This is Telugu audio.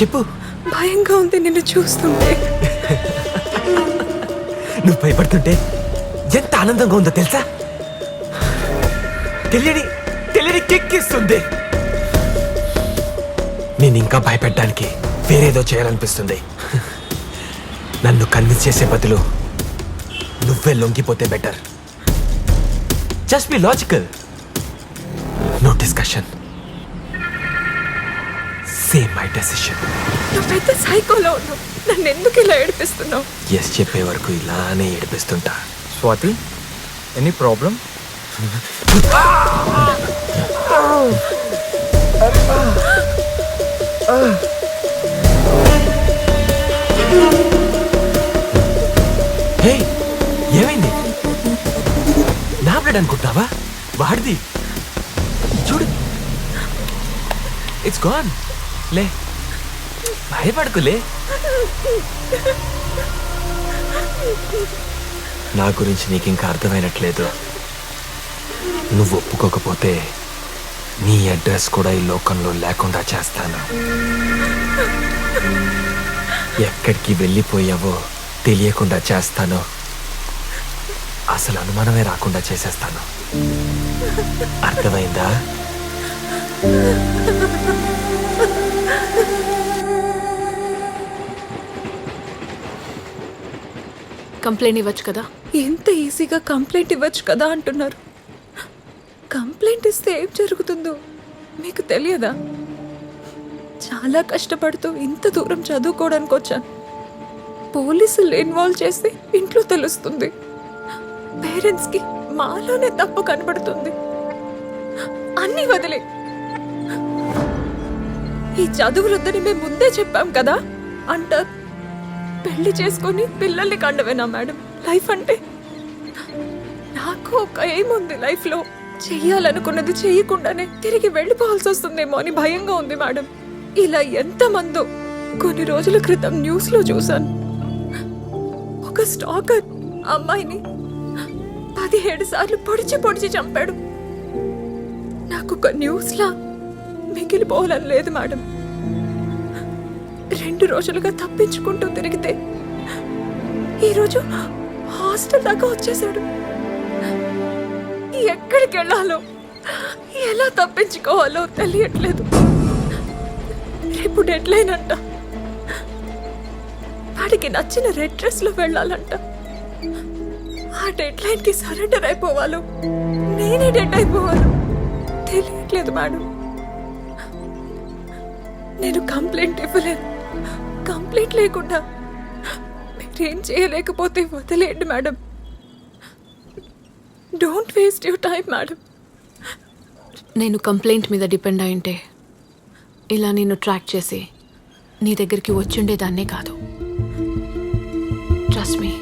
చెప్పు. భయంగా ఉంది నిన్ను చూస్తుంటే. నువ్వు భయపడుతుంటే ఎంత ఆనందంగా ఉందో తెలుసా? తెలియని కిక్కిస్తుంది. నేను ఇంకా భయపెట్టడానికి వేరేదో చేయాలనిపిస్తుంది. నన్ను కన్విన్స్ చేసే బదులు నువ్వే లొంగిపోతే better. Just be logical, no discussion. Same my decision. నువ్వు పెద్ద సైకోలో ఉన్నావు. నన్ను ఎందుకు ఇలా ఏడిపిస్తున్నావు? ఎస్ చెప్పే వరకు ఇలానే ఏడిపిస్తుంటా. Swathi, any problem? హే, ఏమైంది? నా బ్లడ్ అనుకుంటావా? వాడిది చూడు, ఇట్స్ గాన్. లే, భయపడుకులే. నా గురించి నీకు ఇంకా అర్థమైనట్లేదు. నువ్వు ఒప్పుకోకపోతే నీ అడ్రస్ కూడా ఈ లోకంలో లేకుండా చేస్తాను. ఎక్కడికి వెళ్ళిపోయావో తెలియకుండా చేస్తాను. అసలు అనుమానమే రాకుండా చేసేస్తాను. అర్థమైందా? కంప్లైంట్ ఇవ్వచ్చు కదా. ఎంత ఈజీగా కంప్లైంట్ ఇవ్వచ్చు కదా అంటున్నారు. కంప్లైంట్ ఇస్తే ఏం జరుగుతుందో మీకు తెలియదా? చాలా కష్టపడుతూ ఇంత దూరం చదువుకోవడానికి వచ్చాను. పోలీసులు ఇన్వాల్వ్ చేస్తే ఇంట్లో తెలుస్తుంది. పేరెంట్స్కి మాలోనే తప్పు కనబడుతుంది. అన్నీ వదిలే, ఈ చదువులొద్దని మేము ముందే చెప్పాం కదా అంటారు. పెళ్లి చేసుకొని పిల్లల్ని కండవేనా మేడం లైఫ్ అంటే? నాకు ఒక ఏముంది లైఫ్లో, చెయ్యాలనుకున్నది చేయకుండానే తిరిగి వెళ్ళిపోవాల్సి వస్తుందేమో అని భయంగా ఉంది మేడం. ఇలా ఎంతమందో. కొన్ని రోజుల క్రితం న్యూస్లో చూశాను, ఒక స్టాకర్ అమ్మాయిని 17 సార్లు పొడిచి చంపాడు. నాకు ఒక న్యూస్లా మిగిలిపోవాలని లేదు మేడం. 2 రోజులుగా తప్పించుకుంటూ తిరిగితే ఈరోజు హాస్టల్ దాకా వచ్చేసాడు. ఎక్కడికి వెళ్ళాలో, ఎలా తప్పించుకోవాలో తెలియట్లేదు. రేపు డెడ్ లైన్ అంట. వాడికి నచ్చిన రెడ్ డ్రెస్ లో వెళ్ళాలంట. ఆ డెడ్ లైన్ కి సరెండర్ అయిపోవాలో నేనే డెడ్ అయిపోవాలో తెలియట్లేదు మేడం. నేను కంప్లైంట్ ఇవ్వలేను. కంప్లైంట్ లేకుండా మీరేం చేయలేకపోతే వదిలేయండి madam. Don't waste your time madam. నేను కంప్లైంట్ మీద డిపెండ్ అయింటే ఇలా నేను ట్రాక్ చేసి నీ దగ్గరికి వచ్చిండేదాన్నే కాదు. Trust me.